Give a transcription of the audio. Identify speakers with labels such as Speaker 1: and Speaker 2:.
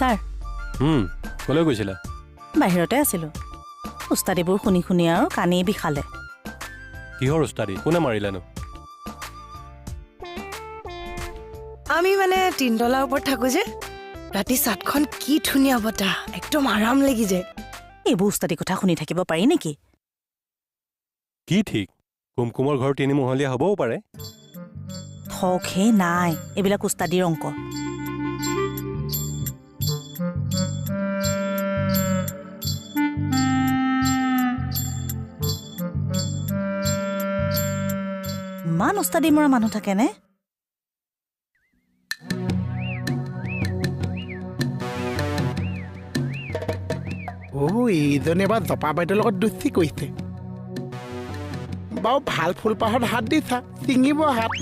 Speaker 1: Sir
Speaker 2: ক'লৈ গৈছিলা?
Speaker 1: বাহিৰতে আছিলোঁ উস্তাদিবোৰ শুনি শুনি আৰু কাণেই বিষালে
Speaker 2: কিহৰ উস্তাদি? কোনে মাৰিলানো?
Speaker 3: আমি মানে তিনতলাৰ ওপৰত থাকো যে ৰাতি চাটখন কি ধুনীয়া বতাহ একদম আৰাম লাগি যায়
Speaker 1: এইবোৰ উস্তাদি কথা শুনি থাকিব পাৰি নেকি
Speaker 2: কি ঠিক কুমকুমৰ ঘৰ তিনিমহলীয়া হ'বও পাৰে
Speaker 1: থকহে নাই এইবিলাক উস্তাদিৰ অংক ইমান উস্তাদি মৰা মানুহ থাকেনে
Speaker 4: এইজনে এবাৰ জপা বাইদেউৰ লগত দুষ্টি কৰিছে বাৰু ভাল ফুলপাহত হাত দিছা ছিঙিব হাত